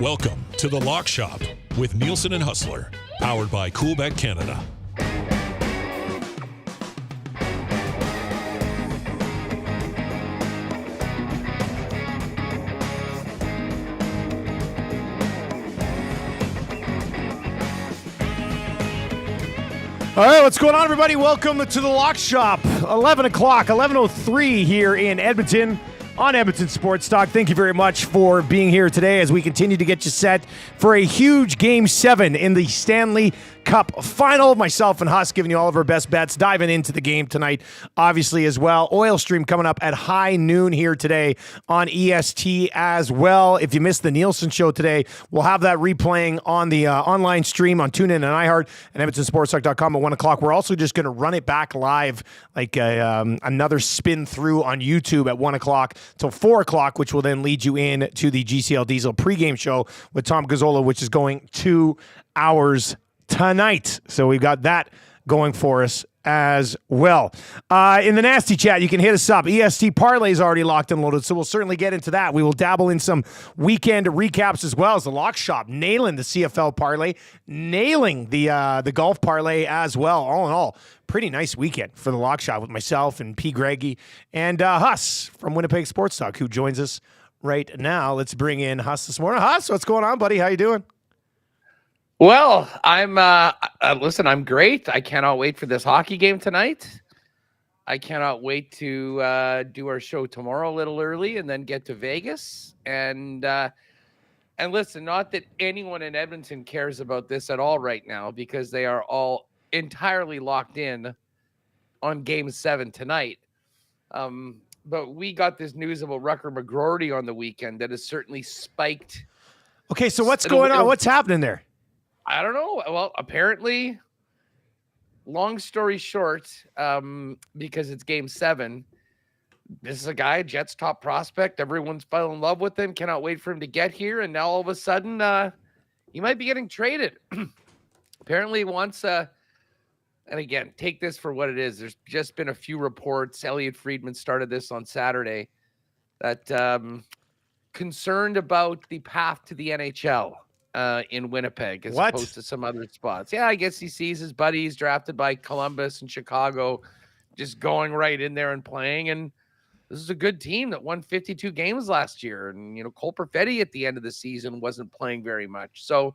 Welcome to The Lock Shop with Nielson and Hustler, powered by Coolbet Canada. All right, what's going on, everybody? Welcome to The Lock Shop. 11 o'clock, 11:03 here in Edmonton on Edmonton Sports Talk. Thank you very much for being here today as we continue to get you set for a huge Game 7 in the Stanley Cup Final. Myself and Huss giving you all of our best bets, diving into the game tonight, obviously, as well. Oil Stream coming up at high noon here today on EST as well. If you missed the Nielson show today, we'll have that replaying on the online stream on TuneIn and iHeart and EdmontonSportsTalk.com at 1 o'clock. We're also just going to run it back live, like another spin through on YouTube at 1 o'clock till 4 o'clock, which will then lead you in to the GCL Diesel pregame show with Tom Gazzola, which is going 2 hours tonight. So we've got that going for us as well. In the nasty chat, you can hit us up. EST Parlay is already locked and loaded, so we'll certainly get into that. We will dabble in some weekend recaps as well as the Lock Shop, nailing the CFL Parlay, nailing the golf parlay as well. All in all, pretty nice weekend for the Lock Shop with myself and P. Greggy and Huss from Winnipeg Sports Talk, who joins us right now. Let's bring in Huss this morning. Huss, what's going on, buddy? How you doing? Well, listen, I'm great. I cannot wait for this hockey game tonight. I cannot wait to do our show tomorrow a little early and then get to Vegas. And listen, not that anyone in Edmonton cares about this at all right now, because they are all entirely locked in on Game 7 tonight. But we got this news about Rucker McGroarty on the weekend that has certainly spiked. Okay, so what's going on? What's happening there? I don't know. Well, apparently, long story short, because it's Game 7, this is a guy, Jets top prospect. Everyone's fell in love with him. Cannot wait for him to get here. And now all of a sudden, he might be getting traded. Apparently, he wants and again, take this for what it is. There's just been a few reports. Elliot Friedman started this on Saturday that concerned about the path to the NHL. In Winnipeg as opposed to some other spots. Yeah, I guess he sees his buddies drafted by Columbus and Chicago just going right in there and playing. And this is a good team that won 52 games last year. And, Cole Perfetti at the end of the season wasn't playing very much. So,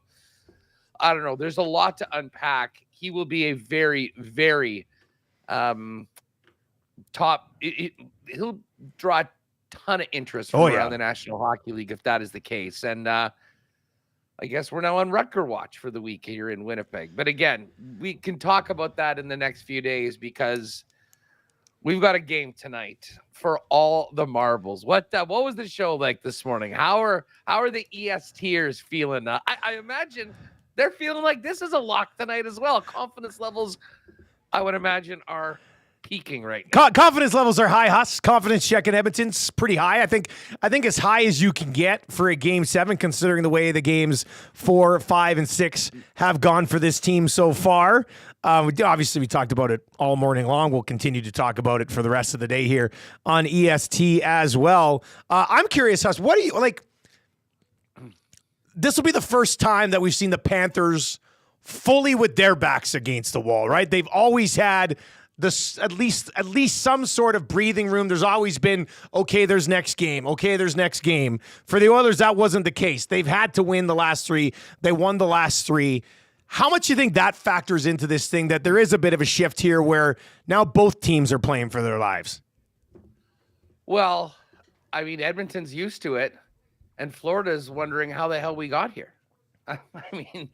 I don't know. There's a lot to unpack. He will be a very, very top. He'll draw a ton of interest from around the National Hockey League if that is the case. And, I guess we're now on Rutger watch for the week here in Winnipeg. But again, we can talk about that in the next few days because we've got a game tonight for all the marbles. What was the show like this morning? How are the ESTers feeling? I imagine they're feeling like this is a lock tonight as well. Confidence levels, I would imagine, are peaking right now. Confidence levels are high, Huss. Confidence check in Edmonton's pretty high. I think as high as you can get for a Game 7, considering the way the games 4, 5, and 6 have gone for this team so far. We talked about it all morning long. We'll continue to talk about it for the rest of the day here on EST as well. I'm curious, Huss, what do you like? This will be the first time that we've seen the Panthers fully with their backs against the wall, right? They've always had at least some sort of breathing room. There's always been, okay, there's next game. Okay, there's next game. For the Oilers, that wasn't the case. They've had to win the last 3. They won the last 3. How much do you think that factors into this thing, that there is a bit of a shift here where now both teams are playing for their lives? Well, I mean, Edmonton's used to it, and Florida's wondering how the hell we got here. I mean,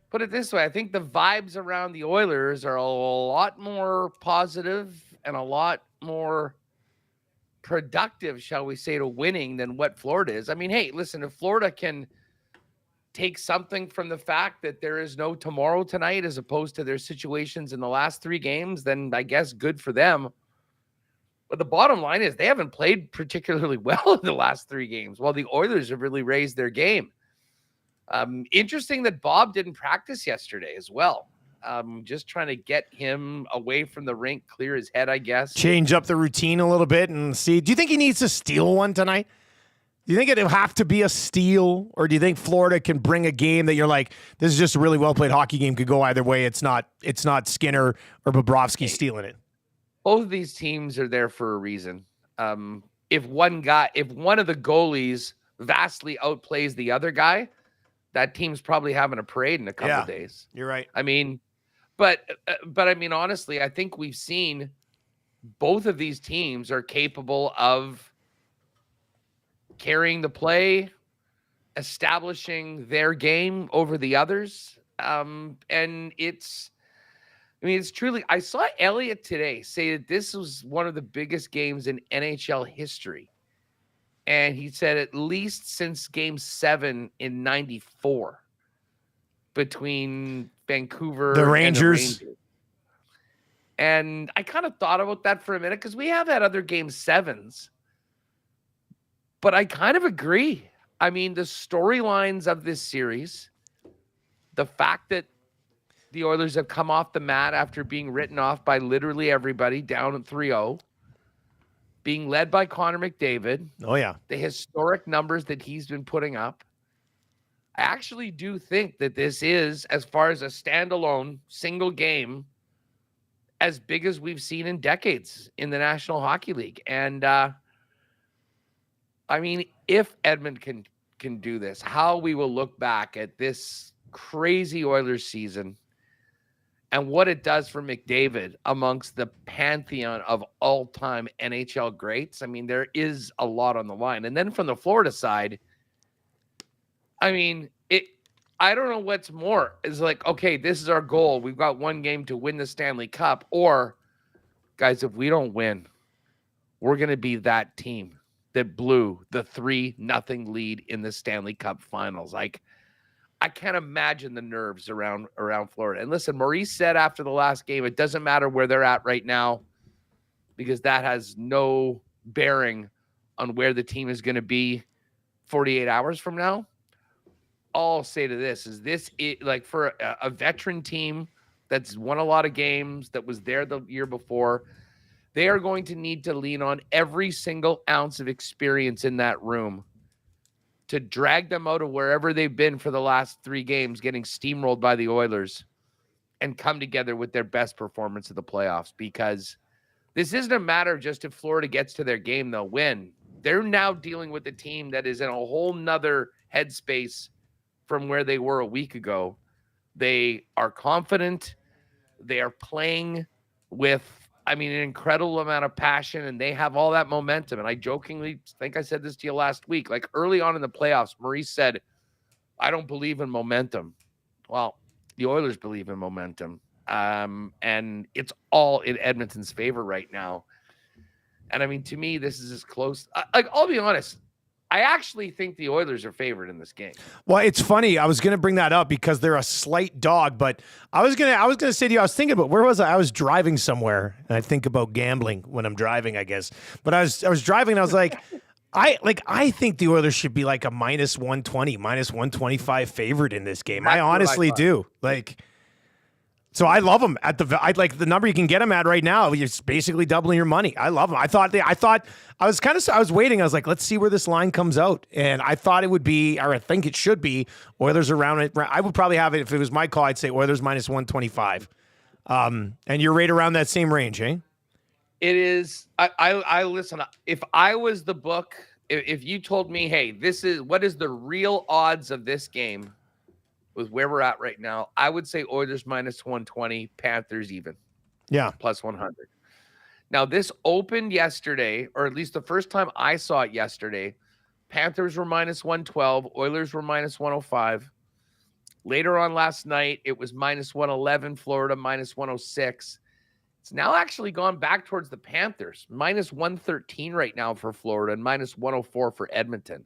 put it this way, I think the vibes around the Oilers are a lot more positive and a lot more productive, shall we say, to winning than what Florida is. I mean, hey, listen, if Florida can take something from the fact that there is no tomorrow tonight as opposed to their situations in the last 3 games, then I guess good for them. But the bottom line is they haven't played particularly well in the last 3 games, while the Oilers have really raised their game. Interesting that Bob didn't practice yesterday as well. Just trying to get him away from the rink, clear his head, I guess. Change up the routine a little bit and see. Do you think he needs to steal one tonight? Do you think it'll have to be a steal, or do you think Florida can bring a game that you're like, this is just a really well played hockey game, could go either way? It's not Skinner or Bobrovsky stealing it. Both of these teams are there for a reason. If one of the goalies vastly outplays the other guy, that team's probably having a parade in a couple of days. You're right. I mean, but I mean, honestly, I think we've seen both of these teams are capable of carrying the play, establishing their game over the others. And it's truly, I saw Elliott today say that this was one of the biggest games in NHL history. And he said at least since Game 7 in 94 between Vancouver the Rangers. and the Rangers. And I kind of thought about that for a minute because we have had other Game 7s. But I kind of agree. I mean, the storylines of this series, the fact that the Oilers have come off the mat after being written off by literally everybody down at 3-0, being led by Connor McDavid. Oh, yeah. The historic numbers that he's been putting up. I actually do think that this is, as far as a standalone single game, as big as we've seen in decades in the National Hockey League. And, I mean, if Edmonton can do this, how we will look back at this crazy Oilers season and what it does for McDavid amongst the pantheon of all-time NHL greats. I mean, there is a lot on the line. And then from the Florida side, I mean, I don't know what's more. It's like, okay, this is our goal. We've got one game to win the Stanley Cup. Or, guys, if we don't win, we're going to be that team that blew the 3-0 lead in the Stanley Cup Finals. Like, I can't imagine the nerves around Florida. And listen, Maurice said after the last game, it doesn't matter where they're at right now because that has no bearing on where the team is going to be 48 hours from now. All I'll say to this is like for a veteran team that's won a lot of games, that was there the year before, they are going to need to lean on every single ounce of experience in that room to drag them out of wherever they've been for the last 3 games, getting steamrolled by the Oilers, and come together with their best performance of the playoffs. Because this isn't a matter of just if Florida gets to their game, they'll win. They're now dealing with a team that is in a whole nother headspace from where they were a week ago. They are confident. They are playing with, an incredible amount of passion, and they have all that momentum. And I jokingly think I said this to you last week, like early on in the playoffs, Maurice said, I don't believe in momentum. Well, the Oilers believe in momentum. And it's all in Edmonton's favor right now. And to me, this is as close. I'll be honest. I actually think the Oilers are favored in this game. Well, it's funny. I was going to bring that up because they're a slight dog, but I was going to say to you, I was thinking about, where was I? I was driving somewhere, and I think about gambling when I'm driving, I guess. But I was driving, and I was like, I think the Oilers should be like a minus 120, minus 125 favorite in this game. I honestly do. So I love them at I like the number you can get them at right now. You're basically doubling your money. I love them. I was waiting. I was like, let's see where this line comes out. And I thought it would be, or I think it should be, Oilers around it. I would probably have it, if it was my call, I'd say Oilers minus 125. And you're right around that same range, eh? It is. I listen, if I was the book, if you told me, hey, what is the real odds of this game with where we're at right now, I would say Oilers minus 120, Panthers even. Yeah. Plus 100. Now, this opened yesterday, or at least the first time I saw it yesterday, Panthers were minus 112, Oilers were minus 105. Later on last night, it was minus 111, Florida minus 106. It's now actually gone back towards the Panthers, minus 113 right now for Florida and minus 104 for Edmonton.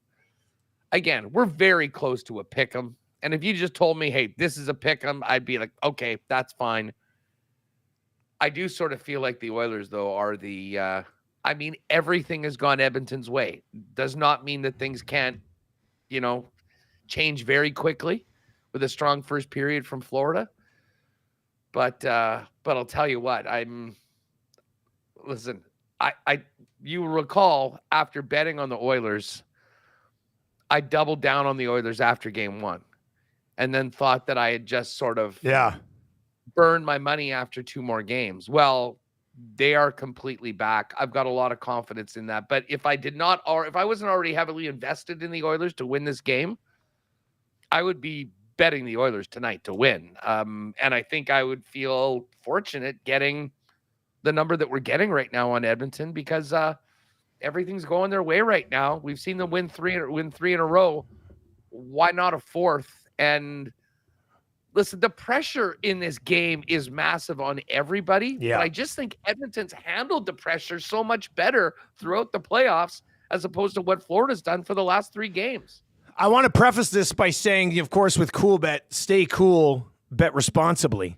Again, we're very close to a pick 'em. And if you just told me, hey, this is a pick 'em, I'd be like, okay, that's fine. I do sort of feel like the Oilers, though, are everything has gone Edmonton's way. Does not mean that things can't, change very quickly with a strong first period from Florida. But I'll tell you what, you recall after betting on the Oilers, I doubled down on the Oilers after game 1 and then thought that I had just sort of burned my money after 2 more games. Well, they are completely back. I've got a lot of confidence in that. But if I wasn't already heavily invested in the Oilers to win this game, I would be betting the Oilers tonight to win. And I think I would feel fortunate getting the number that we're getting right now on Edmonton because everything's going their way right now. We've seen them win three in a row. Why not a 4th? And listen, the pressure in this game is massive on everybody. Yeah. But I just think Edmonton's handled the pressure so much better throughout the playoffs as opposed to what Florida's done for the last 3 games. I want to preface this by saying, of course, with Coolbet, stay cool, bet responsibly.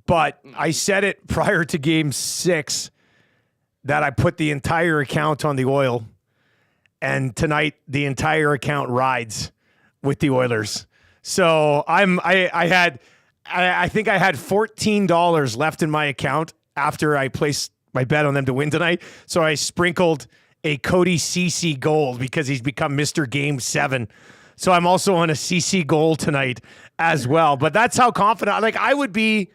But I said it prior to game 6 that I put the entire account on the Oil, and tonight the entire account rides with the Oilers. So I think I had $14 left in my account after I placed my bet on them to win tonight. So I sprinkled a Cody Ceci gold because he's become Mr. Game 7. So I'm also on a Ceci gold tonight as well. But that's how confident I would be.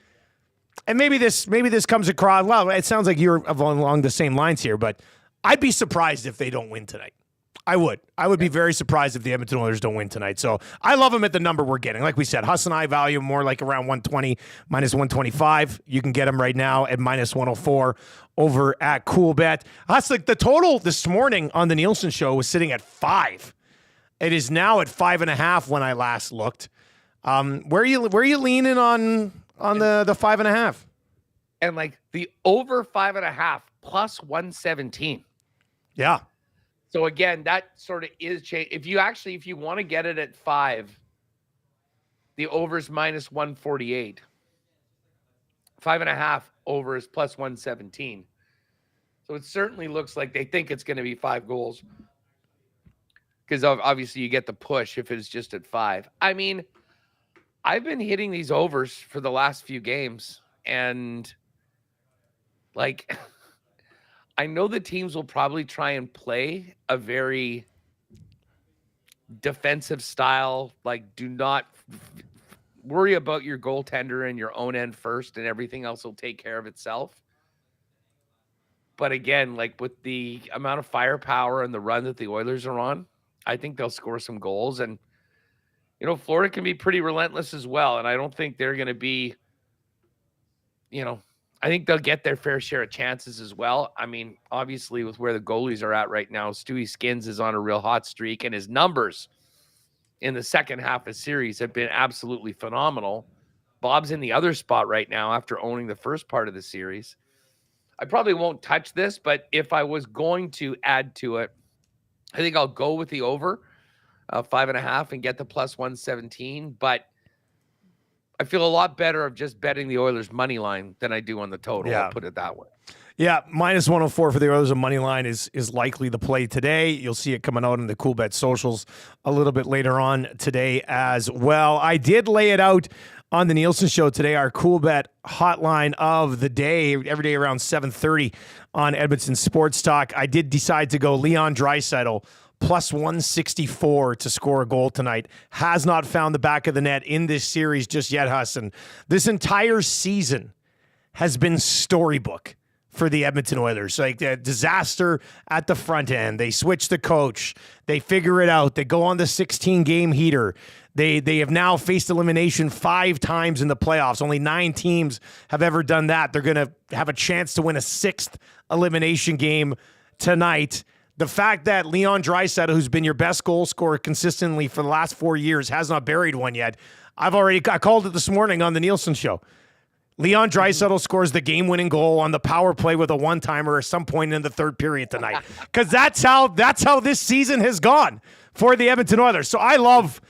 And maybe this comes across. Well, it sounds like you're along the same lines here, but I'd be surprised if they don't win tonight. I would be very surprised if the Edmonton Oilers don't win tonight. So I love them at the number we're getting. Like we said, Huss and I value more like around 120, minus 125. You can get them right now at minus 104 over at Coolbet. Huss, like the total this morning on the Nielsen show was sitting at 5. It is now at 5.5 when I last looked. Where are you leaning on the 5.5? And like the over 5.5 plus 117. Yeah. So again, that sort of is change. If you want to get it at 5, the over is minus 148. 5.5 over is plus 117. So it certainly looks like they think it's going to be 5 goals. Because obviously you get the push if it's just at 5. I mean, I've been hitting these overs for the last few games, and like I know the teams will probably try and play a very defensive style, like do not worry about your goaltender and your own end first, and everything else will take care of itself. But again, like with the amount of firepower and the run that the Oilers are on, I think they'll score some goals. And Florida can be pretty relentless as well. And I don't think they're going to be, I think they'll get their fair share of chances as well. I mean, obviously, with where the goalies are at right now, Stewie Skins is on a real hot streak, and his numbers in the second half of series have been absolutely phenomenal. Bob's in the other spot right now after owning the first part of the series. I probably won't touch this, but if I was going to add to it, I think I'll go with the over 5.5 and get the plus 117. But I feel a lot better of just betting the Oilers money line than I do on the total. Yeah. I'll put it that way. Yeah, minus 104 for the Oilers on money line is likely the play today. You'll see it coming out in the Coolbet socials a little bit later on today as well. I did lay it out on the Nielsen show today, our Coolbet hotline of the day, every day around 7:30 on Edmonton Sports Talk. I did decide to go Leon Draisaitl plus 164 to score a goal tonight. Has not found the back of the net in this series just yet, Hassan. This entire season has been storybook for the Edmonton Oilers. Like a disaster at the front end. They switch the coach. They figure it out. They go on the 16-game heater. They have now faced elimination 5 times in the playoffs. Only 9 teams have ever done that. They're going to have a chance to win a 6th elimination game tonight. The fact that Leon Draisaitl, who's been your best goal scorer consistently for the last 4 years, has not buried one yet. I called it this morning on the Nielsen show. Leon Draisaitl scores the game-winning goal on the power play with a one-timer at some point in the third period tonight. Because that's how this season has gone for the Edmonton Oilers. So I love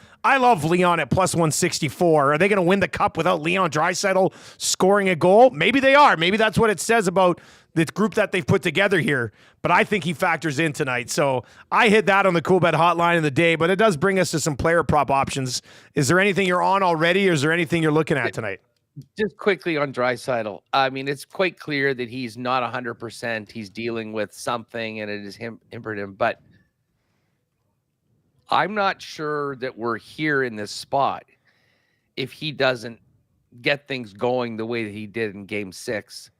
Leon at plus 164. Are they going to win the cup without Leon Draisaitl scoring a goal? Maybe they are. Maybe that's what it says about the group that they've put together here. But I think he factors in tonight. So I hit that on the Coolbet hotline of the day, but it does bring us to some player prop options. Is there anything you're on already, or is there anything you're looking at tonight? Just quickly on Draisaitl. I mean, it's quite clear that he's not 100%. He's dealing with something, and it has hampered him. But I'm not sure that we're here in this spot if he doesn't get things going the way that he did in game 6.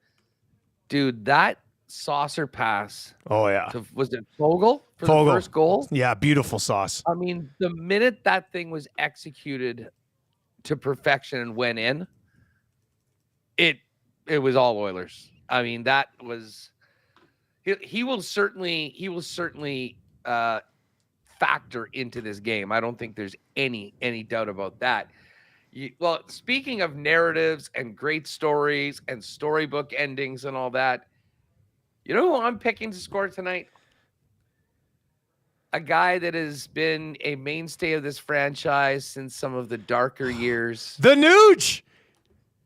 Dude, that saucer pass. Oh, yeah. Was it Fogle for Fogle. the first goal? Yeah, beautiful sauce. I mean, the minute that thing was executed to perfection and went in, it was all Oilers. I mean, that was he will certainly factor into this game. I don't think there's any doubt about that. Well, speaking of narratives and great stories and storybook endings and all that, you know who I'm picking to score tonight? A guy that has been a mainstay of this franchise since some of the darker years. The Nuge.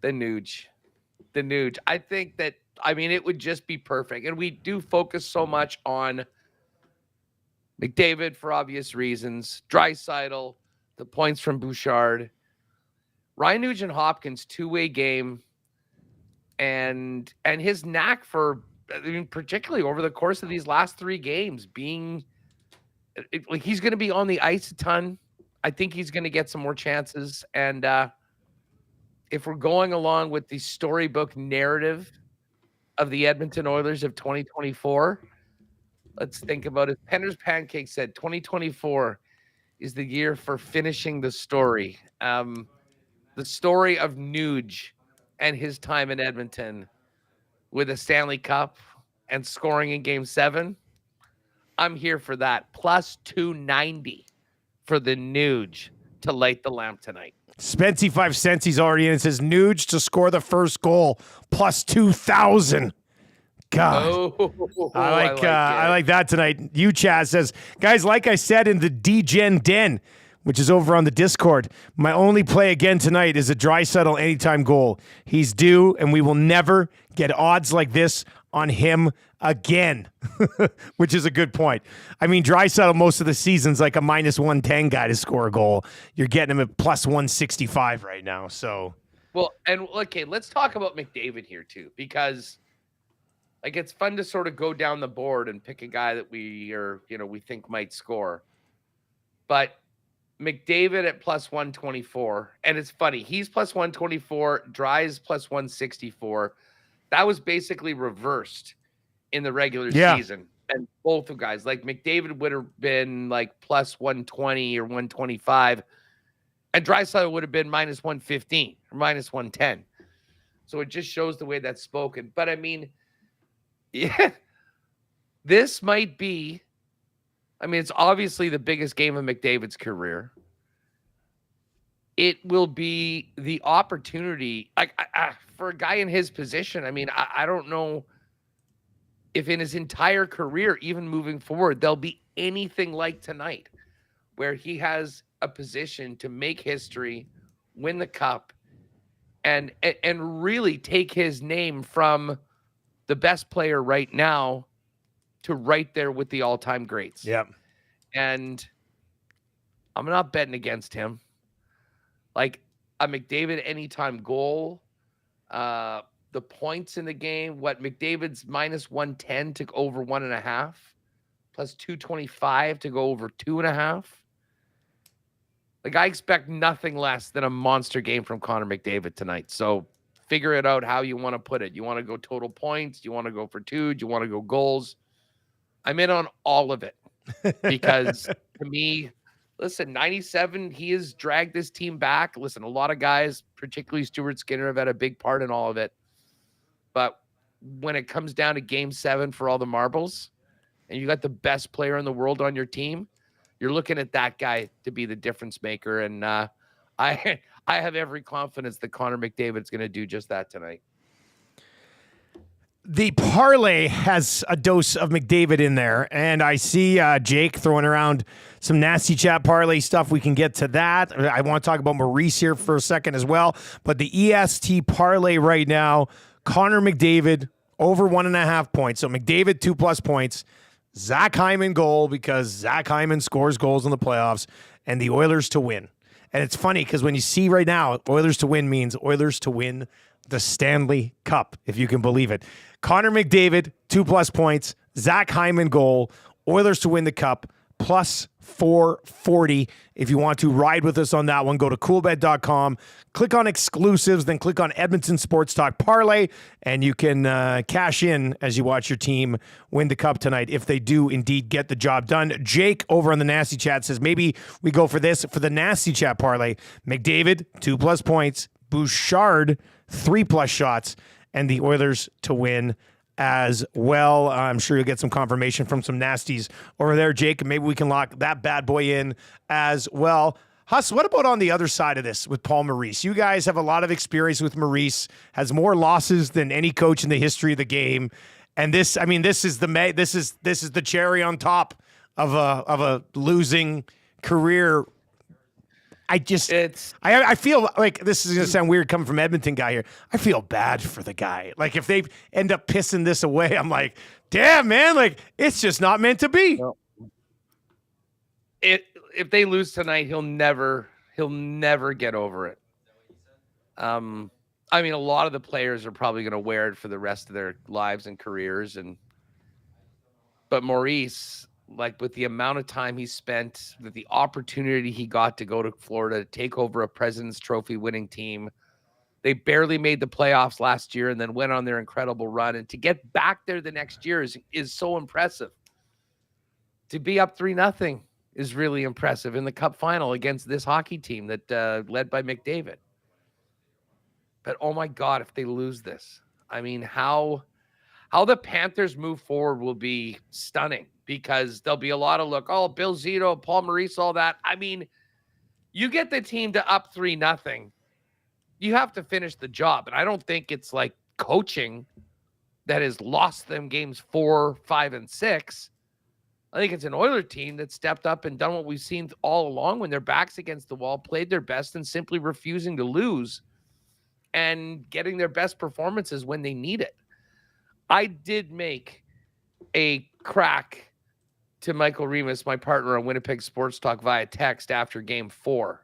The Nuge. I think that, I mean, it would just be perfect. And we do focus so much on McDavid for obvious reasons, Draisaitl, the points from Bouchard, Ryan Nugent-Hopkins, two-way game, and his knack for, I mean, particularly over the course of these last 3 games, being like he's going to be on the ice a ton. I think he's going to get some more chances. And if we're going along with the storybook narrative of the Edmonton Oilers of 2024, let's think about it. Penner's Pancake said 2024 is the year for finishing the story. The story of Nuge and his time in Edmonton with a Stanley Cup and scoring in game 7. I'm here for that. Plus 290 for the Nuge to light the lamp tonight. Spency 5 cents, he's already in. It says Nuge to score the first goal, plus 2,000. God. Oh, I like that tonight. You, Chaz, says, guys, like I said in the D-Gen Den, which is over on the Discord, my only play again tonight is a Draisaitl anytime goal. He's due, and we will never get odds like this on him again, which is a good point. I mean, Draisaitl most of the season's like a minus 110 guy to score a goal. You're getting him at plus 165 right now. So, well, and okay, let's talk about McDavid here too, because like it's fun to sort of go down the board and pick a guy that we think might score. But McDavid at plus 124, and it's funny, he's plus 124, Dry's plus 164. That was basically reversed in the regular season. And both of guys, like McDavid would have been like plus 120 or 125, and Draisaitl would have been minus 115 or minus 110. So it just shows the way that's spoken. But I mean, yeah, this might be, I mean, it's obviously the biggest game of McDavid's career. It will be the opportunity, like for a guy in his position. I mean, I don't know if in his entire career, even moving forward, there'll be anything like tonight where he has a position to make history, win the cup, and really take his name from the best player right now to right there with the all-time greats. Yep. And I'm not betting against him. Like a McDavid anytime goal, the points in the game, McDavid's minus 110 to over 1.5, plus 225 to go over 2.5. Like I expect nothing less than a monster game from Connor McDavid tonight. So figure it out how you want to put it. You want to go total points? You want to go for 2? Do you want to go goals? I'm in on all of it because to me, listen, 97, he has dragged this team back. Listen, a lot of guys, particularly Stuart Skinner, have had a big part in all of it. But when it comes down to game 7 for all the marbles, and you got the best player in the world on your team, you're looking at that guy to be the difference maker. And I have every confidence that Connor McDavid is going to do just that tonight. The parlay has a dose of McDavid in there, and I see Jake throwing around some nasty chat parlay stuff. We can get to that. I want to talk about Maurice here for a second as well, but the EST parlay right now, Connor McDavid over 1.5 points. So McDavid 2+ points, Zach Hyman goal because Zach Hyman scores goals in the playoffs, and the Oilers to win. And it's funny because when you see right now, Oilers to win means Oilers to win the Stanley Cup, if you can believe it. Connor McDavid, 2+ points, Zach Hyman goal, Oilers to win the cup, plus 440. If you want to ride with us on that one, go to coolbet.com, click on exclusives, then click on Edmonton Sports Talk Parlay, and you can cash in as you watch your team win the cup tonight if they do indeed get the job done. Jake over on the Nasty Chat says maybe we go for this for the Nasty Chat Parlay. McDavid, 2+ points. Bouchard, 3+ shots, and the Oilers to win as well. I'm sure you'll get some confirmation from some nasties over there, Jake, and maybe we can lock that bad boy in as well. Huss, what about on the other side of this with Paul Maurice? You guys have a lot of experience with Maurice, has more losses than any coach in the history of the game. And this is the cherry on top of a losing career. I feel like this is going to sound weird coming from Edmonton guy here. I feel bad for the guy. Like if they end up pissing this away, I'm like, damn, man, like it's just not meant to be. No. If they lose tonight, he'll never get over it. I mean, a lot of the players are probably going to wear it for the rest of their lives and careers. But Maurice, like with the amount of time he spent, with the opportunity he got to go to Florida to take over a President's Trophy winning team. They barely made the playoffs last year and then went on their incredible run. And to get back there the next year is so impressive. To be up 3-0 is really impressive in the Cup Final against this hockey team that led by McDavid. But oh my God, if they lose this, I mean, how the Panthers move forward will be stunning. Because there'll be a lot of Bill Zito, Paul Maurice, all that. I mean, you get the team to up 3-0, you have to finish the job. And I don't think it's like coaching that has lost them games 4, 5, and 6. I think it's an Oiler team that stepped up and done what we've seen all along when their backs against the wall, played their best and simply refusing to lose and getting their best performances when they need it. I did make a crack to Michael Remus, my partner on Winnipeg Sports Talk, via text after Game 4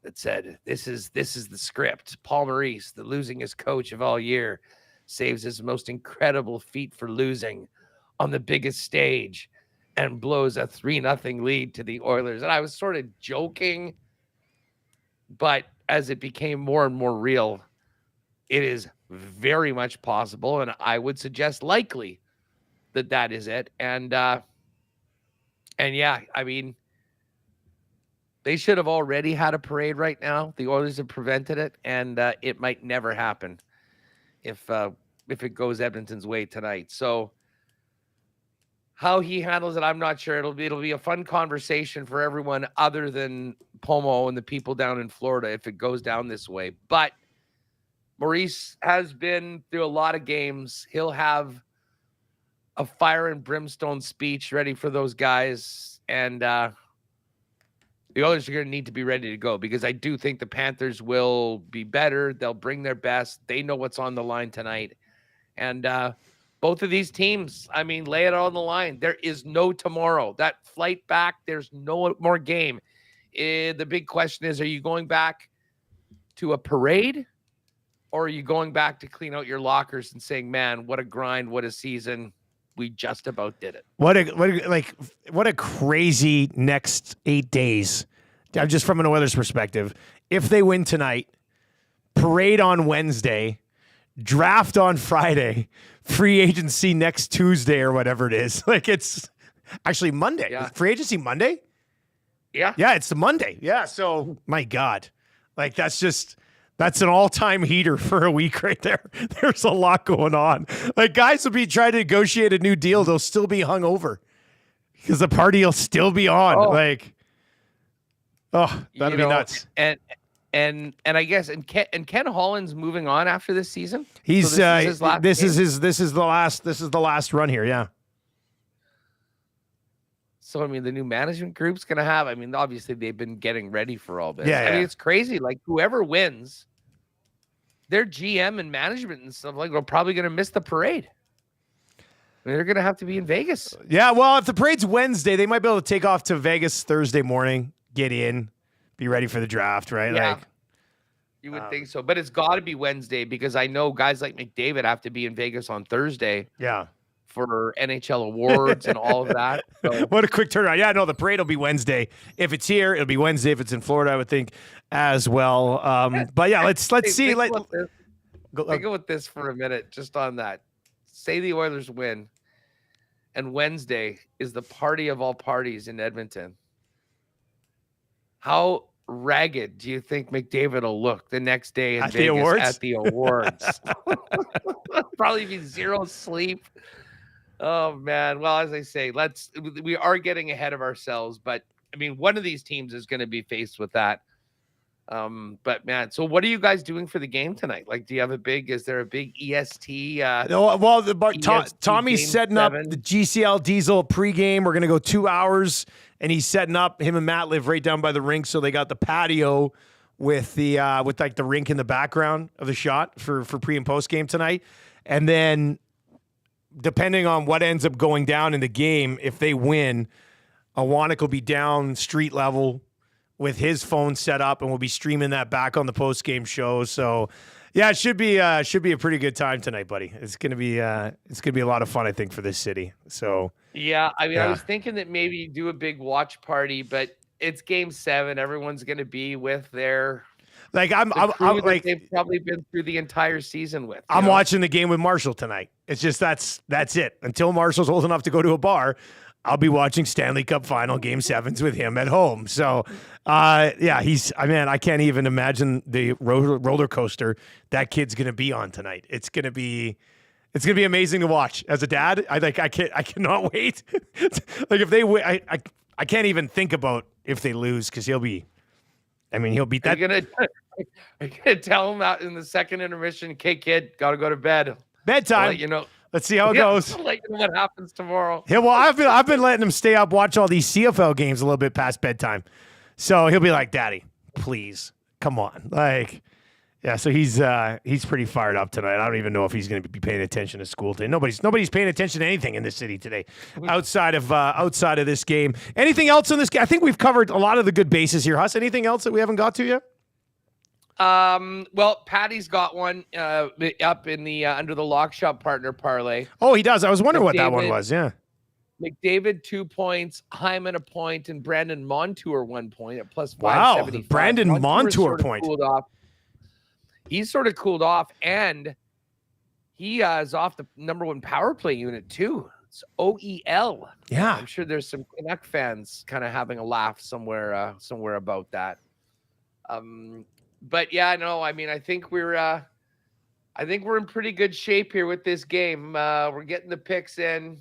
that said, this is the script. Paul Maurice, the losingest coach of all year, saves his most incredible feat for losing on the biggest stage and blows a 3-0 lead to the Oilers. And I was sort of joking, but as it became more and more real, it is very much possible, and I would suggest likely that is it. And yeah, I mean, they should have already had a parade right now. The Oilers have prevented it, and it might never happen if it goes Edmonton's way tonight. So how he handles it, I'm not sure. It'll be a fun conversation for everyone other than Pomo and the people down in Florida if it goes down this way. But Maurice has been through a lot of games. He'll have a fire and brimstone speech ready for those guys. And the Oilers are going to need to be ready to go because I do think the Panthers will be better. They'll bring their best. They know what's on the line tonight. And both of these teams, I mean, lay it on the line. There is no tomorrow. That flight back, there's no more game. The big question is, are you going back to a parade or are you going back to clean out your lockers and saying, man, what a grind, what a season. We just about did it. What a crazy next 8 days. Just from an Oilers perspective, if they win tonight, parade on Wednesday, draft on Friday, free agency next Tuesday or whatever it is. Like it's actually Monday. Yeah. Free agency Monday? Yeah. Yeah, it's the Monday. Yeah. So my God. Like that's an all-time heater for a week right there. There's a lot going on. Like guys will be trying to negotiate a new deal. They'll still be hungover because the party will still be on. That'd be nuts. And I guess Ken Holland's moving on after this season. He's this is the last run here. Yeah. So I mean, the new management group's gonna have. I mean, obviously they've been getting ready for all this. Yeah. I mean, it's crazy. Like whoever wins, their GM and management and stuff are probably going to miss the parade. I mean, they're going to have to be in Vegas. Yeah, well, if the parade's Wednesday, they might be able to take off to Vegas Thursday morning, get in, be ready for the draft, right? Yeah, you would think so. But it's got to be Wednesday because I know guys like McDavid have to be in Vegas on Thursday. Yeah. for NHL awards and all of that. So. What a quick turnaround. Yeah, no, the parade will be Wednesday. If it's here, it'll be Wednesday. If it's in Florida, I would think as well. But yeah, let's see. Think about this for a minute, just on that. Say the Oilers win, and Wednesday is the party of all parties in Edmonton. How ragged do you think McDavid will look the next day in Vegas at the awards? Probably be zero sleep. Oh man. Well, as I say, we are getting ahead of ourselves, but I mean, one of these teams is going to be faced with that. But man, so what are you guys doing for the game tonight? Like, is there a big EST? Tommy's setting up the GCL Diesel pregame. We're going to go 2 hours, and he's setting up. Him and Matt live right down by the rink, so they got the patio with like the rink in the background of the shot for pre and post game tonight. And then depending on what ends up going down in the game, if they win, Awanik will be down street level with his phone set up, and we'll be streaming that back on the post game show. So, yeah, it should be a pretty good time tonight, buddy. It's gonna be a lot of fun, I think, for this city. So, yeah, I mean, I was thinking that maybe do a big watch party, but it's Game 7. Everyone's gonna be with their I'm like they've probably been through the entire season with. I'm watching the game with Marshall tonight. It's just that's it. Until Marshall's old enough to go to a bar, I'll be watching Stanley Cup Final Game 7s with him at home. So, I can't even imagine the roller coaster that kid's going to be on tonight. It's going to be amazing to watch. As a dad, I cannot wait. Like if they win, I can't even think about if they lose because he'll beat that. I'm gonna tell him out in the second intermission, "Okay, kid, got to go to bed. Bedtime." Let's see how it goes. I'll let you know what happens tomorrow. Yeah, well, I've been letting him stay up, watch all these CFL games a little bit past bedtime. So he'll be like, "Daddy, please, come on." Like, yeah. So he's pretty fired up tonight. I don't even know if he's going to be paying attention to school today. Nobody's paying attention to anything in this city today, outside of this game. Anything else in this game? I think we've covered a lot of the good bases here, Huss. Anything else that we haven't got to yet? Well, Patty's got one up in the under the lock shop partner parlay. Oh, he does. I was wondering what that one was. Yeah. McDavid 2 points, Hyman a point, and Brandon Montour 1 point at plus 575. Wow, the Brandon Montour point. He's sort of cooled off, and he is off the number 1 power play unit too. It's OEL. Yeah, I'm sure there's some Canuck fans kind of having a laugh somewhere about that. But yeah, no, I mean, I think we're in pretty good shape here with this game. We're getting the picks in.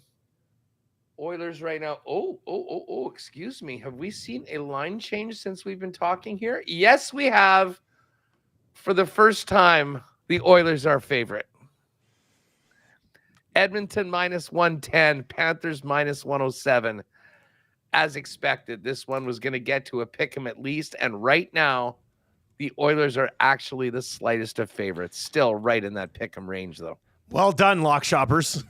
Oilers right now. Oh, excuse me. Have we seen a line change since we've been talking here? Yes, we have. For the first time, the Oilers are favorite. Edmonton minus 110, Panthers minus 107. As expected, this one was going to get to a pick 'em at least, and right now, the Oilers are actually the slightest of favorites. Still right in that pick 'em range, though. Well done, lock shoppers.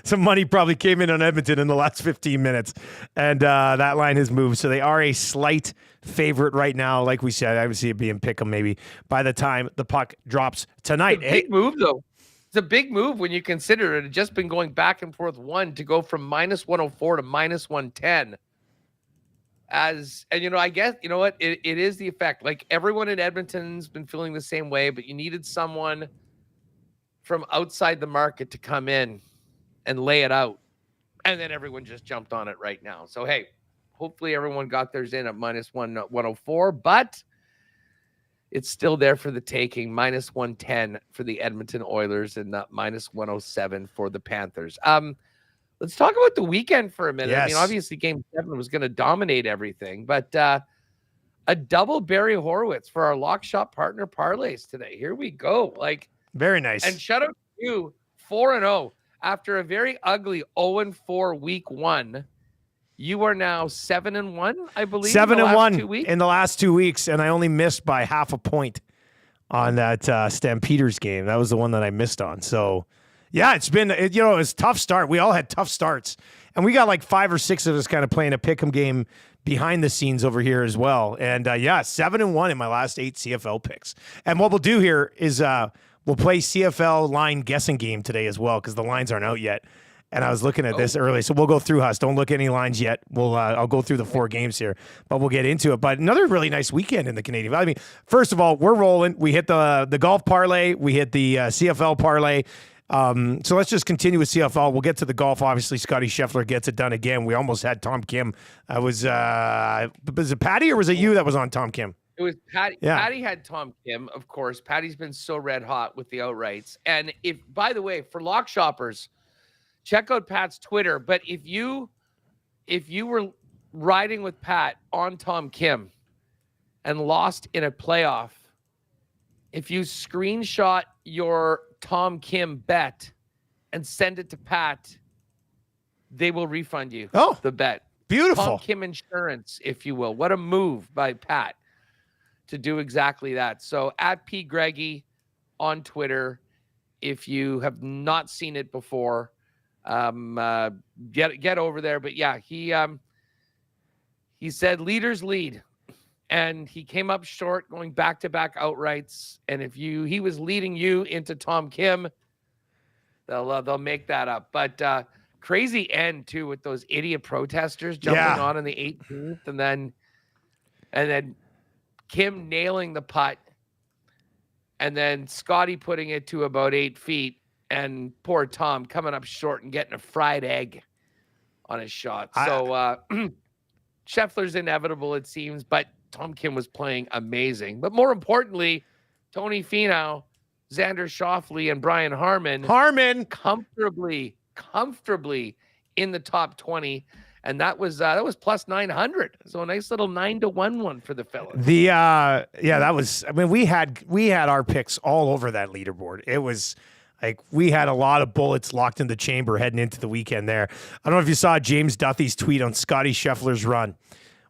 Some money probably came in on Edmonton in the last 15 minutes, and that line has moved. So they are a slight favorite right now. Like we said, I would see it being pick 'em maybe by the time the puck drops tonight. It's a big move, though. It's a big move when you consider it had just been going back and forth to go from minus 104 to minus 110. I guess, you know what? It is the effect. Like everyone in Edmonton's been feeling the same way, but you needed someone from outside the market to come in and lay it out. And then everyone just jumped on it right now. So, hey, hopefully everyone got theirs in at minus 104, but it's still there for the taking. Minus 110 for the Edmonton Oilers and minus 107 for the Panthers. Let's talk about the weekend for a minute. Yes. I mean, obviously Game 7 was going to dominate everything, but a double Barry Horowitz for our lock shop partner parlays today. Here we go. Very nice. And shout out to you, 4-0. After a very ugly 0-4 week 1, you are now 7-1, I believe. 7-1 in the last 2 weeks, and I only missed by half a point on that Stampeders game. That was the one that I missed on. So, yeah, it was a tough start. We all had tough starts, and we got like 5 or 6 of us kind of playing a pick'em game behind the scenes over here as well. And 7-1 in my last 8 CFL picks. And what we'll do here is We'll play CFL line guessing game today as well because the lines aren't out yet. And I was looking at this early, so we'll go through, Huss. Don't look at any lines yet. I'll go through the 4 games here, but we'll get into it. But another really nice weekend in the Canadian. I mean, first of all, we're rolling. We hit the golf parlay. We hit the CFL parlay. So let's just continue with CFL. We'll get to the golf. Obviously, Scotty Scheffler gets it done again. We almost had Tom Kim. Was it Patty or was it you that was on Tom Kim? It was Patty. Yeah. Patty had Tom Kim, of course. Patty's been so red hot with the outrights. And by the way, for lock shoppers, check out Pat's Twitter. But if you were riding with Pat on Tom Kim and lost in a playoff, if you screenshot your Tom Kim bet and send it to Pat, they will refund you the bet. Beautiful. Tom Kim insurance, if you will. What a move by Pat to do exactly that. So at P. Greggy on Twitter, if you have not seen it before, get over there. But yeah, he said leaders lead, and he came up short going back-to-back outrights. And if he was leading you into Tom Kim, they'll make that up. But crazy end too with those idiot protesters jumping on the 18th, and then Kim nailing the putt, and then Scotty putting it to about 8 feet. And poor Tom coming up short and getting a fried egg on his shot. So Scheffler's inevitable, it seems, but Tom Kim was playing amazing. But more importantly, Tony Finau, Xander Schauffele, and Brian Harman comfortably in the top 20. And that was plus 900. So a nice little 9-1 one for the fellas. That was. I mean, we had our picks all over that leaderboard. It was. Like, we had a lot of bullets locked in the chamber heading into the weekend there. I don't know if you saw James Duthie's tweet on Scotty Scheffler's run.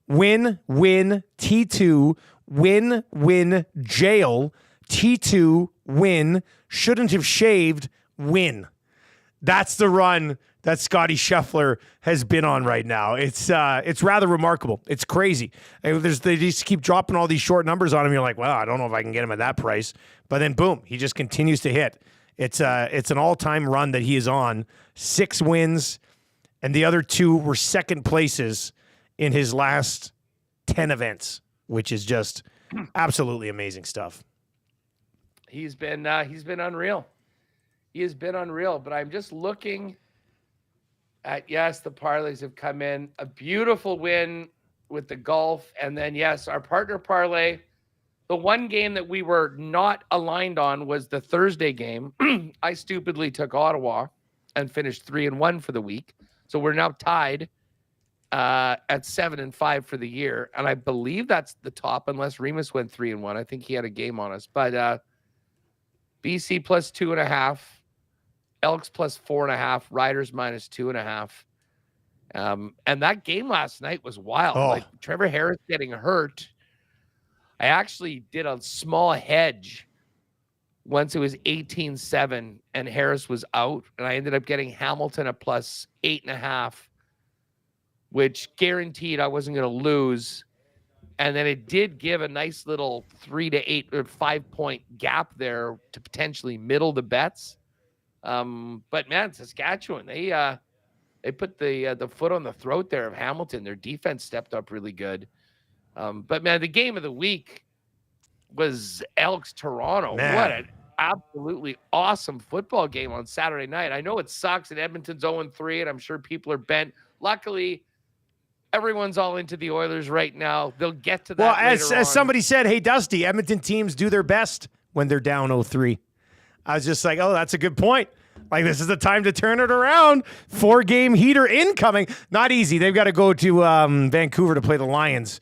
Win, T2, win, jail, T2, win, shouldn't have shaved, win. That's the run that Scotty Scheffler has been on right now. It's rather remarkable. It's crazy. They just keep dropping all these short numbers on him. You're like, well, I don't know if I can get him at that price. But then, boom, he just continues to hit. It's an all-time run that he is on. 6 wins, and the other 2 were second places in his last 10 events, which is just absolutely amazing stuff. He's been unreal. He has been unreal. But I'm just looking at, the parlays have come in. A beautiful win with the golf, and then our partner parlay. The one game that we were not aligned on was the Thursday game. I stupidly took Ottawa and finished 3-1 for the week. So we're now tied at 7-5 for the year. And I believe that's the top, unless Remus went 3-1. I think he had a game on us. But BC plus 2.5, Elks plus 4.5, Riders minus 2.5. And that game last night was wild. Like Trevor Harris getting hurt. I actually did a small hedge once it was 18-7 and Harris was out, and I ended up getting Hamilton at plus 8.5, which guaranteed I wasn't going to lose. And then it did give a nice little 3 to 8 or 5 point gap there to potentially middle the bets. But man, Saskatchewan, they put the foot on the throat there of Hamilton. Their defense stepped up really good. But man, the game of the week was Elks Toronto. Man. What an absolutely awesome football game on Saturday night. I know it sucks and Edmonton's 0-3, and I'm sure people are bent. Luckily, everyone's all into the Oilers right now. They'll get to that. Well, as somebody said, hey, Dusty, Edmonton teams do their best when they're down 0-3. I was just like, oh, that's a good point. Like, this is the time to turn it around. 4-game heater incoming. Not easy. They've got to go to Vancouver to play the Lions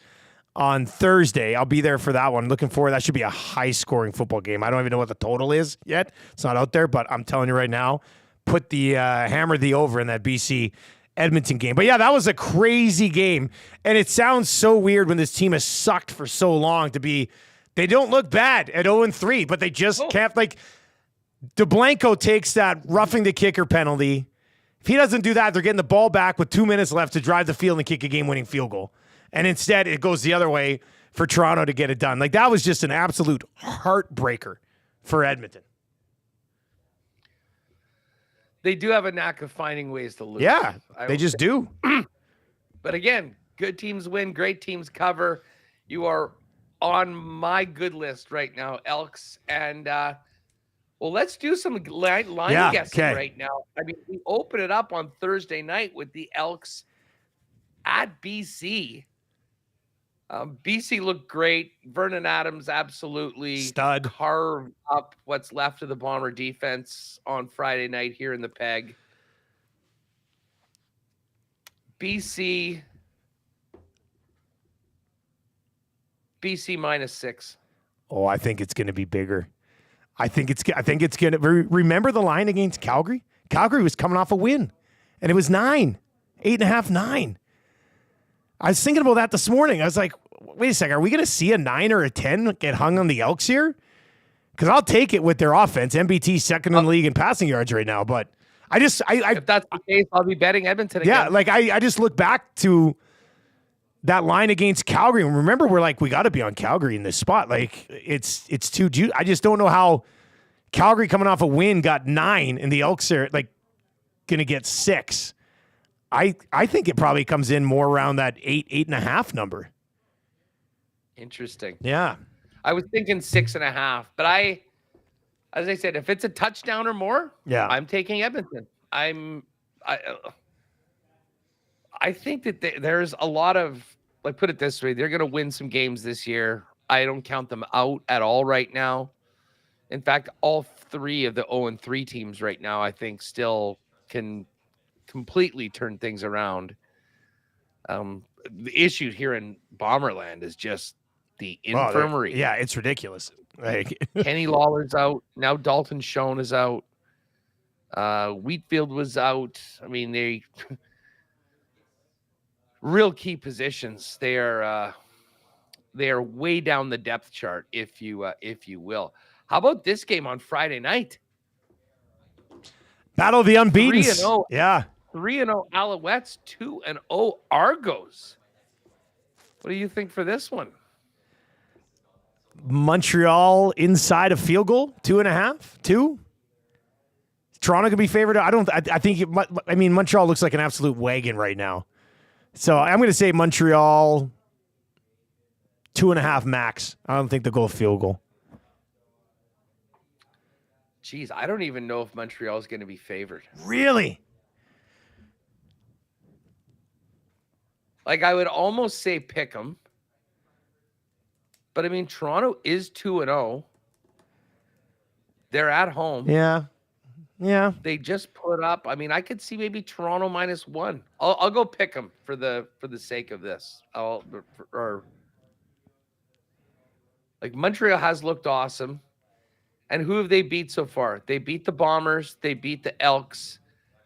on Thursday. I'll be there for that one. Looking forward. That should be a high-scoring football game. I don't even know what the total is yet. It's not out there, but I'm telling you right now, put the hammer the over in that BC Edmonton game. But yeah, that was a crazy game. And it sounds so weird when this team has sucked for so long to be. They don't look bad at 0-3, but they just can't. Like, DeBlanco takes that roughing the kicker penalty. If he doesn't do that, they're getting the ball back with 2 minutes left to drive the field and kick a game-winning field goal. And instead, it goes the other way for Toronto to get it done. Like, that was just an absolute heartbreaker for Edmonton. They do have a knack of finding ways to lose. Yeah, they just do. But again, good teams win, great teams cover. You are on my good list right now, Elks. And, well, let's do some line guessing right now. I mean, we open it up on Thursday night with the Elks at BC. BC looked great. Vernon Adams absolutely stud, carved up what's left of the Bomber defense on Friday night here in the Peg. BC -6. Oh, I think it's going to be bigger. I think it's going to. Remember the line against Calgary? Calgary was coming off a win, and it was 9, 8.5, 9. I was thinking about that this morning. I was like, wait a second, are we going to see a 9 or a 10 get hung on the Elks here? Because I'll take it with their offense. MBT second in the league in passing yards right now. But if that's the case, I'll be betting Edmonton again. Yeah, like I just look back to that line against Calgary. And remember, we're like, we got to be on Calgary in this spot. Like, it's too juicy. I just don't know how Calgary coming off a win got 9 and the Elks are like going to get 6. I think it probably comes in more around that 8.5 number. Interesting. Yeah. I was thinking 6.5, but as I said, if it's a touchdown or more, I'm taking Edmonton. I think that there's a lot of, like, put it this way, they're going to win some games this year. I don't count them out at all right now. In fact, all 3 of the 0-3 teams right now, I think, still can completely turn things around. The issue here in Bomberland is just the infirmary. Yeah, it's ridiculous. Like Kenny Lawler's out. Now Dalton Schoen is out. Wheatfield was out. I mean, they real key positions. They are way down the depth chart, if you will. How about this game on Friday night? Battle of the unbeaten. 3-0. Yeah. 3-0 Alouettes, 2-0 Argos. What do you think for this one? Montreal inside a field goal, 2.5, 2. Toronto could be favored. I think Montreal looks like an absolute wagon right now. So I'm going to say Montreal 2.5 max. I don't think they'll go field goal. Jeez, I don't even know if Montreal is going to be favored. Really? Like, I would almost say pick them. But, I mean, Toronto is 2-0. They're at home. Yeah. Yeah. They just put up. I mean, I could see maybe Toronto -1. I'll go pick them for the sake of this. Like, Montreal has looked awesome. And who have they beat so far? They beat the Bombers, they beat the Elks,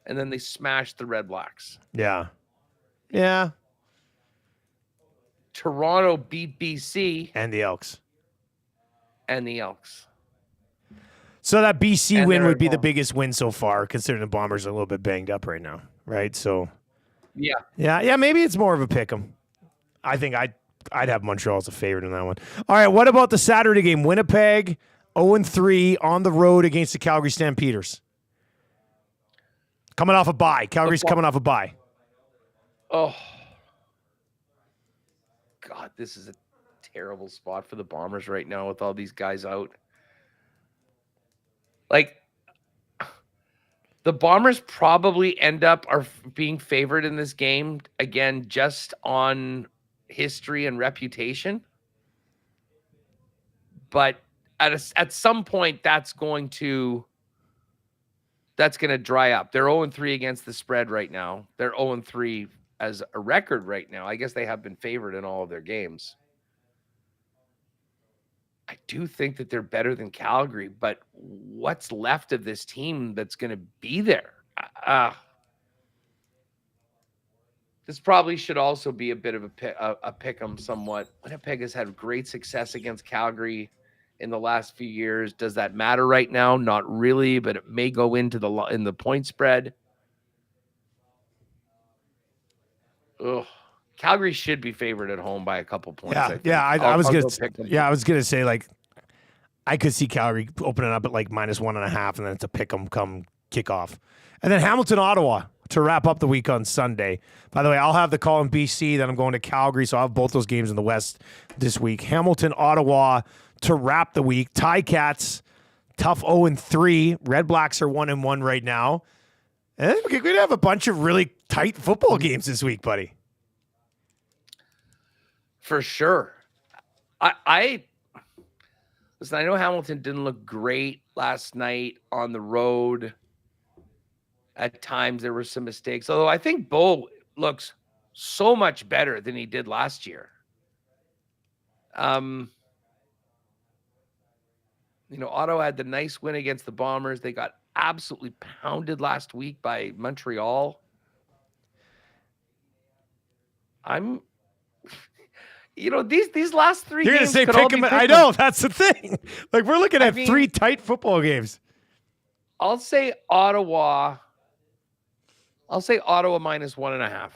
and then they smashed the Red Blacks. Yeah. Yeah. Toronto beat BC. And the Elks. So that BC win would be the biggest win so far, considering the Bombers are a little bit banged up right now, right? So, yeah. Maybe it's more of a pick 'em. I think I'd have Montreal as a favorite in that one. All right, what about the Saturday game? Winnipeg 0-3 on the road against the Calgary Stampeders. Coming off a bye. Calgary's coming off a bye. Oh, God, this is a terrible spot for the Bombers right now with all these guys out. Like, the Bombers probably end up being favored in this game, again, just on history and reputation. But at some point, that's going to dry up. They're 0-3 against the spread right now. They're 0-3 as a record right now. I guess they have been favored in all of their games. I do think that they're better than Calgary, but what's left of this team that's going to be there? This probably should also be a bit of a pick 'em somewhat. Winnipeg has had great success against Calgary in the last few years. Does that matter right now? Not really, but it may go into in the point spread. Ugh. Calgary should be favored at home by a couple points. I was gonna say, like, I could see Calgary opening up at like -1.5, and then it's a pick 'em come kickoff. And then Hamilton, Ottawa to wrap up the week on Sunday. By the way, I'll have the call in BC, then I'm going to Calgary, so I'll have both those games in the West this week. Hamilton, Ottawa to wrap the week. Ticats, tough 0-3. Red Blacks are 1-1 right now. And we're going to have a bunch of really tight football games this week, buddy. For sure. I listen, I know Hamilton didn't look great last night on the road. At times there were some mistakes, although I think Bo looks so much better than he did last year. Ottawa had the nice win against the Bombers. They got absolutely pounded last week by Montreal. These last three You're games. You're going to say pick them. I know, that's the thing. Like, we're looking at three tight football games. I'll say Ottawa. -1.5. I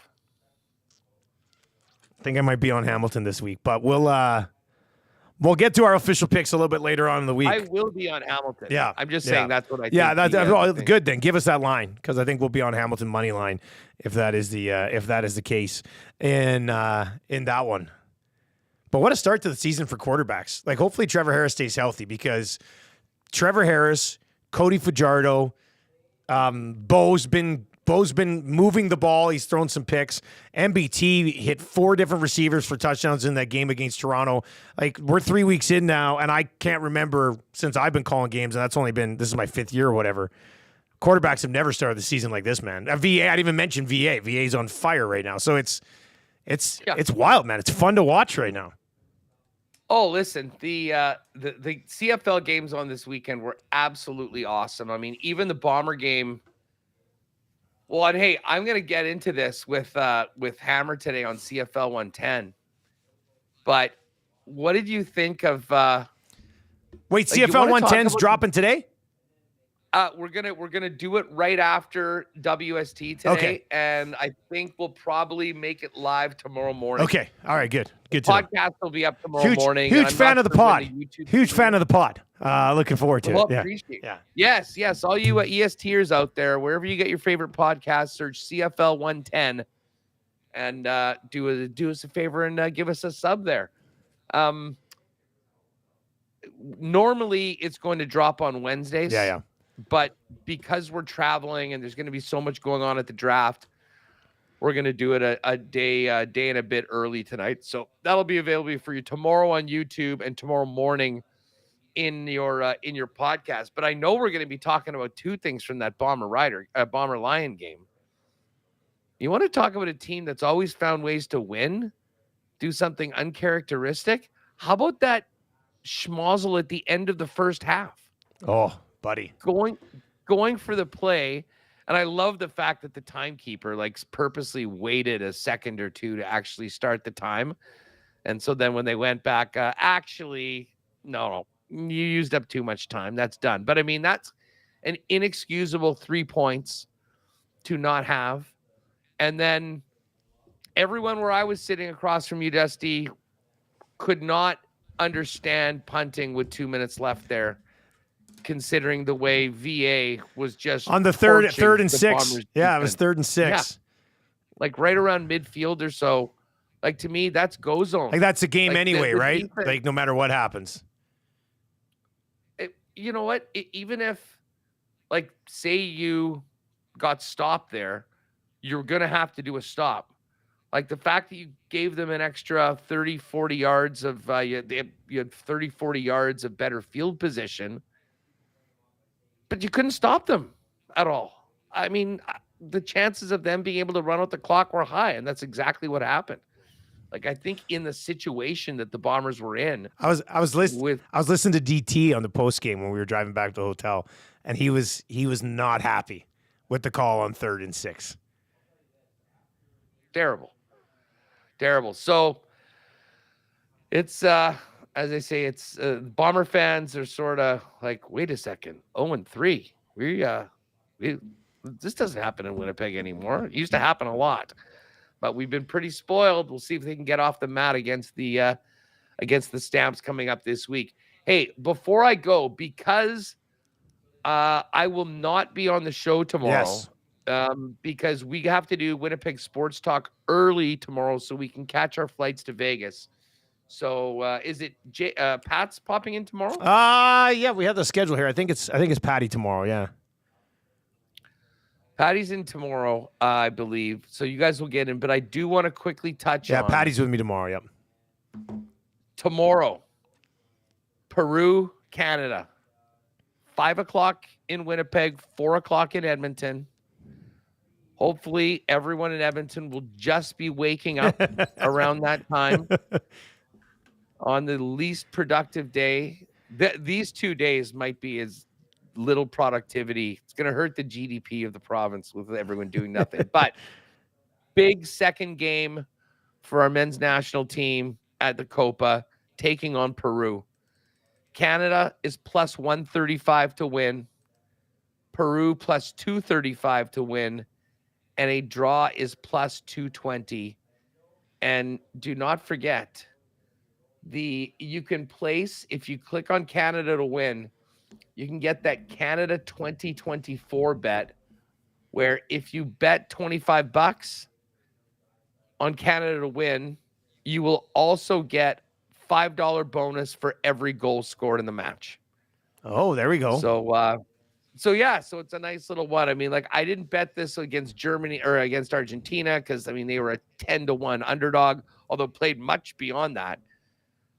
think I might be on Hamilton this week, but we'll get to our official picks a little bit later on in the week. I will be on Hamilton. Yeah, I'm just saying that's what I think. Yeah, that's good. Then give us that line because I think we'll be on Hamilton money line if that is the case in that one. But what a start to the season for quarterbacks. Like, hopefully Trevor Harris stays healthy because Trevor Harris, Cody Fajardo, Bo's been moving the ball. He's thrown some picks. MBT hit 4 different receivers for touchdowns in that game against Toronto. Like, we're 3 weeks in now, and I can't remember since I've been calling games, and this is my 5th year or whatever. Quarterbacks have never started the season like this, man. VA, I didn't even mention VA. VA's on fire right now. So it's wild, man. It's fun to watch right now. Oh, listen, the CFL games on this weekend were absolutely awesome. I mean, even the Bomber game. Well, and hey, I'm going to get into this with Hammer today on CFL 110. But what did you think of? Wait, CFL 110's dropping today? We're gonna do it right after WST today, and I think we'll probably make it live tomorrow morning. Okay, all right, good. Good. Podcast will be up tomorrow morning. Huge fan of the pod. Huge fan of the pod. Looking forward to it. Appreciate it. Yeah. Yes. All you ESTers out there, wherever you get your favorite podcast, search CFL 110, and do us a favor and give us a sub there. Normally it's going to drop on Wednesdays. Yeah. But because we're traveling and there's going to be so much going on at the draft, we're going to do it a day and a bit early tonight. So that'll be available for you tomorrow on YouTube and tomorrow morning in your podcast. But I know we're going to be talking about 2 things from that Bomber Lion game. You want to talk about a team that's always found ways to win, do something uncharacteristic? How about that schmozzle at the end of the first half? Oh, buddy. Going for the play. And I love the fact that the timekeeper purposely waited a second or two to actually start the time. And so then when they went back, no, you used up too much time. That's done. But I mean, that's an inexcusable 3 points to not have. And then everyone where I was sitting across from you, Dusty, could not understand punting with 2 minutes left there, considering the way VA was just on the third and 6. Yeah, it was 3rd and 6. Yeah. Right around midfield or so. To me, that's go zone. That's a game anyway, right? Defense, no matter what happens. You know what? Even if, say you got stopped there, you're going to have to do a stop. The fact that you gave them an extra 30, 40 yards of, you had 30, 40 yards of better field position, but you couldn't stop them at all. I mean, the chances of them being able to run out the clock were high, and that's exactly what happened. I think in the situation that the Bombers were in, I was listening to DT on the post game when we were driving back to the hotel, and he was not happy with the call on 3rd and 6. Terrible. So it's as I say, it's Bomber fans are sort of wait a second, 0-3. This doesn't happen in Winnipeg anymore. It used to happen a lot, but we've been pretty spoiled. We'll see if they can get off the mat against the Stamps coming up this week. Hey, before I go, because I will not be on the show tomorrow. Yes. Because we have to do Winnipeg Sports Talk early tomorrow so we can catch our flights to Vegas. So is it Pat's popping in tomorrow? Yeah, we have the schedule here. I think it's Patty tomorrow. Yeah. Patty's in tomorrow, I believe. So you guys will get in, but I do want to quickly touch on. Yeah, Patty's with me tomorrow. Yep. Tomorrow, Peru, Canada, 5:00 in Winnipeg, 4:00 in Edmonton. Hopefully, everyone in Edmonton will just be waking up around that time on the least productive day. These 2 days might be as little productivity. It's going to hurt the GDP of the province with everyone doing nothing. But big second game for our men's national team at the Copa, taking on Peru. Canada is plus 135 to win. Peru plus 235 to win. And a draw is plus 220. And do not forget, you can place, if you click on Canada to win, you can get that Canada 2024 bet, where if you bet $25 on Canada to win, you will also get $5 bonus for every goal scored in the match. Oh, there we go. So it's a nice little one. I mean, like, I didn't bet this against Germany or against Argentina because, I mean, they were a 10-1 underdog, although played much beyond that.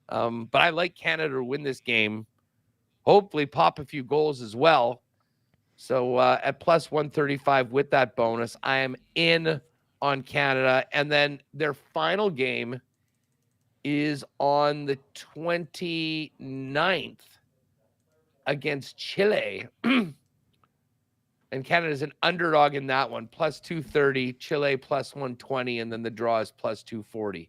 But I like Canada to win this game. Hopefully pop a few goals as well. So at plus 135 with that bonus, I am in on Canada. And then their final game is on the 29th against Chile. And Canada's an underdog in that one, plus 230, Chile plus 120, and then the draw is plus 240.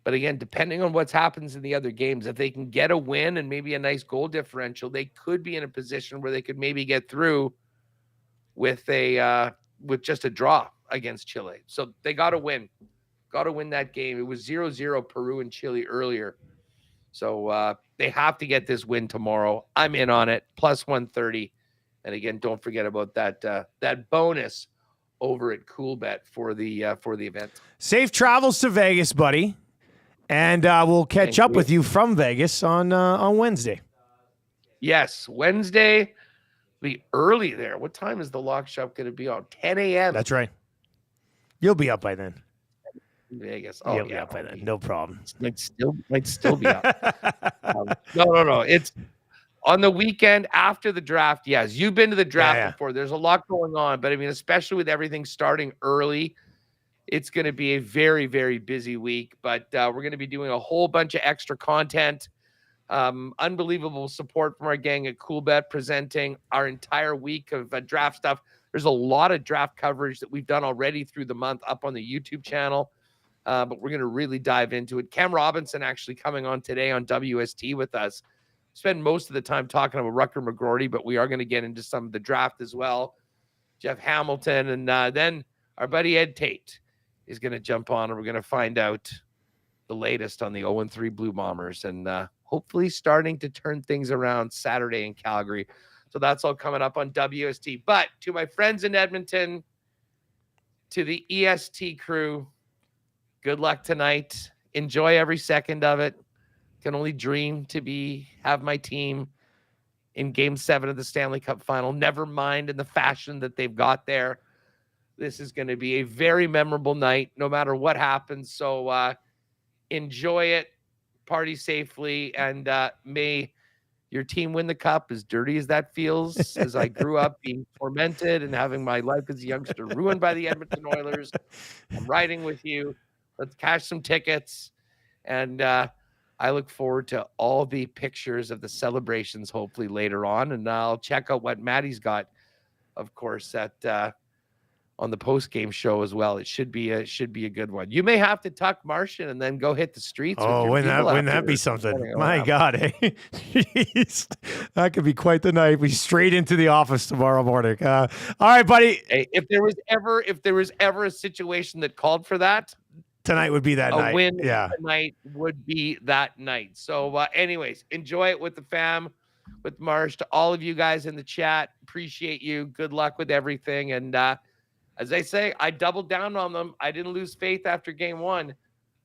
But again, depending on what happens in the other games, if they can get a win and maybe a nice goal differential, they could be in a position where they could maybe get through with just a draw against Chile. So they got to win that game. It was 0-0 Peru and Chile earlier. So they have to get this win tomorrow. I'm in on it, plus 130. And again, don't forget about that bonus over at Coolbet for the event. Safe travels to Vegas, buddy. And we'll catch up with you from Vegas on Wednesday. Yes, Wednesday. Be early there. What time is the lock shop going to be on? 10 a.m. That's right. You'll be up by then. Vegas. Oh, you'll be up by then. No problem. Might still be up. No. It's on the weekend after the draft. Yes, you've been to the draft before. There's a lot going on, but I mean, especially with everything starting early, it's going to be a very, very busy week. But we're going to be doing a whole bunch of extra content. Unbelievable support from our gang at Coolbet, presenting our entire week of draft stuff. There's a lot of draft coverage that we've done already through the month up on the YouTube channel. But we're going to really dive into it. Cam Robinson actually coming on today on WST with us. Spend most of the time talking about Rucker McGroarty, but we are going to get into some of the draft as well. Jeff Hamilton, and then our buddy Ed Tate is going to jump on, and we're going to find out the latest on the 0-3 Blue Bombers, and hopefully starting to turn things around Saturday in Calgary. So that's all coming up on WST. But to my friends in Edmonton, to the EST crew, good luck tonight. Enjoy every second of it. Can only dream to have my team in Game 7 of the Stanley Cup Final. Never mind in the fashion that they've got there. This is going to be a very memorable night, no matter what happens. So enjoy it, party safely, and may your team win the cup, as dirty as that feels, as I grew up being tormented and having my life as a youngster ruined by the Edmonton Oilers. I'm riding with you. Let's cash some tickets. And I look forward to all the pictures of the celebrations, hopefully later on. And I'll check out what Maddie's got, of course, on the post-game show as well. It should be a good one. You may have to tuck Martian and then go hit the streets. Oh, wouldn't that be something? My God, eh? Jeez. That could be quite the night. We straight into the office tomorrow morning. All right, buddy. Hey, if there was ever a situation that called for that, tonight would be that night. A win tonight would be that night. So anyways, enjoy it with the fam. with Marsh, to all of you guys in the chat. Appreciate you. Good luck with everything. And as I say, I doubled down on them. I didn't lose faith after game 1.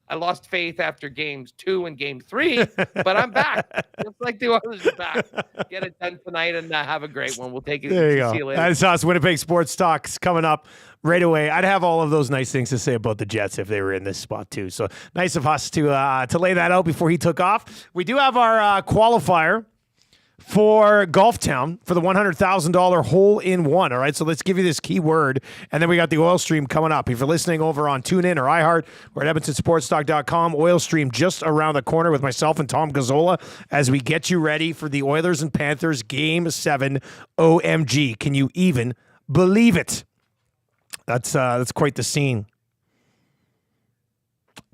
I lost faith after games 2 and game 3, but I'm back. Just like the Oilers are back. Get it done tonight and have a great one. We'll take it. There you go. See you later. That's us. Winnipeg Sports Talk's coming up right away. I'd have all of those nice things to say about the Jets if they were in this spot too. So nice of us to lay that out before he took off. We do have our qualifier for Golf Town for the $100,000 hole-in-one. All right, so let's give you this keyword, and then we got the oil stream coming up. If you're listening over on TuneIn or iHeart or at EdmontonSportsTalk.com, oil stream just around the corner with myself and Tom Gazzola as we get you ready for the Oilers and Panthers Game 7 OMG. Can you even believe it? That's quite the scene.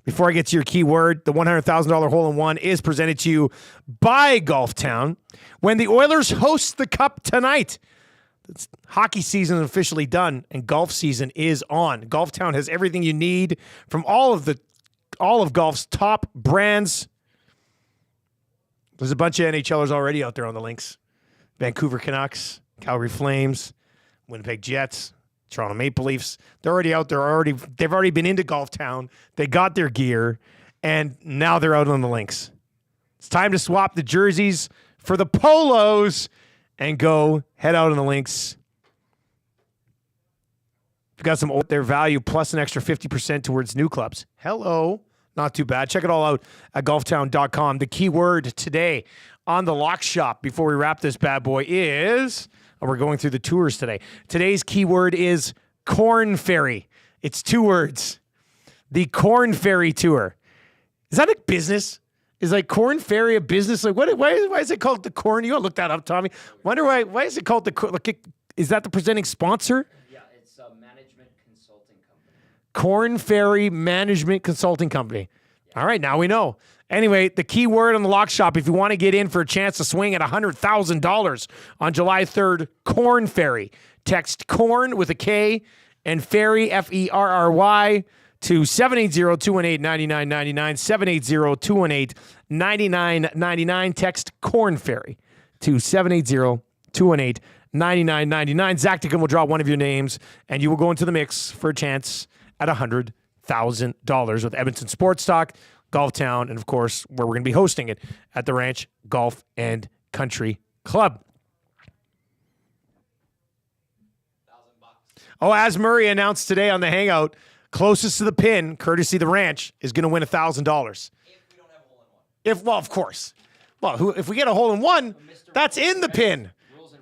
Before I get to your keyword, the $100,000 hole-in-one is presented to you by Golf Town when the Oilers host the Cup tonight. It's hockey season is officially done, and golf season is on. Golf Town has everything you need from all of golf's top brands. There's a bunch of NHLers already out there on the links. Vancouver Canucks, Calgary Flames, Winnipeg Jets, Toronto Maple Leafs. They're already out there. They've already been into Golf Town. They got their gear, and now they're out on the links. It's time to swap the jerseys for the polos and go head out on the links. We've got some their value plus an extra 50% towards new clubs. Hello. Not too bad. Check it all out at golftown.com. The keyword today on the Lock Shop before we wrap this bad boy is... We're going through the tours today. Today's keyword is Corn Ferry. It's 2 words. The Corn Ferry Tour. Is that a business? Is like Corn Ferry a business? Like why is it called the Corn? You gotta look that up, Tommy. Wonder why is it called the? Like, is that the presenting sponsor? Yeah, it's a management consulting company. Corn Ferry Management Consulting Company. Yeah. All right, now we know. Anyway, the key word on the Lock Shop, if you want to get in for a chance to swing at $100,000 on July 3rd, Corn Ferry. Text corn with a K and ferry, Ferry, to 780-218-9999, 780-218-9999. Text Corn Ferry to 780-218-9999. Zach Dickin will draw one of your names, and you will go into the mix for a chance at $100,000 with Edmonton Sports Talk, Golf Town, and of course, where we're going to be hosting it at the Ranch Golf and Country Club. Oh, as Murray announced today on the Hangout, closest to the pin, courtesy the Ranch, is going to win $1,000. If we don't have a hole-in-one. Well, of course. Well, if we get a hole-in-one, that's in the pin.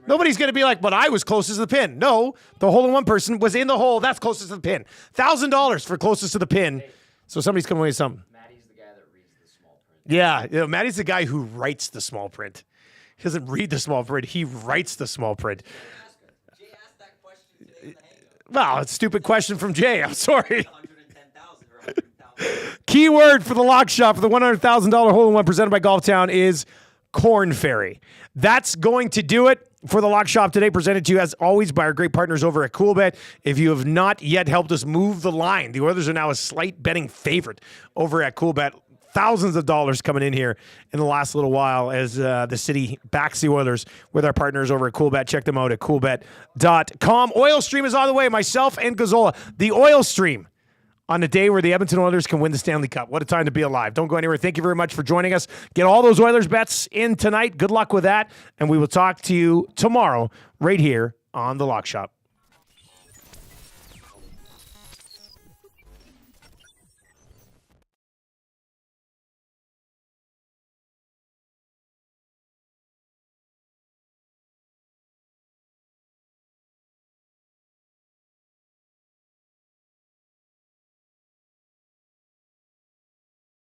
Nobody's going to be like, but I was closest to the pin. No, the hole-in-one person was in the hole. That's closest to the pin. $1,000 for closest to the pin. So somebody's coming away with something. Maddie's the guy that reads the small print. Yeah, Maddie's the guy who writes the small print. He doesn't read the small print. He writes the small print. Jay asked that question today in the Hangout. Well, it's a stupid question from Jay. I'm sorry. 110,000 or 100,000. Keyword for the Lock Shop for the $100,000 hole-in-one presented by Golf Town is Corn Ferry. That's going to do it for the Lock Shop today, presented to you as always by our great partners over at Coolbet. If you have not yet helped us move the line, the Oilers are now a slight betting favorite over at Coolbet. Thousands of dollars coming in here in the last little while as the city backs the Oilers with our partners over at Coolbet. Check them out at coolbet.com. Oil Stream is on the way. Myself and Gazzola. The Oil Stream on the day where the Edmonton Oilers can win the Stanley Cup. What a time to be alive. Don't go anywhere. Thank you very much for joining us. Get all those Oilers bets in tonight. Good luck with that. And we will talk to you tomorrow right here on The Lock Shop.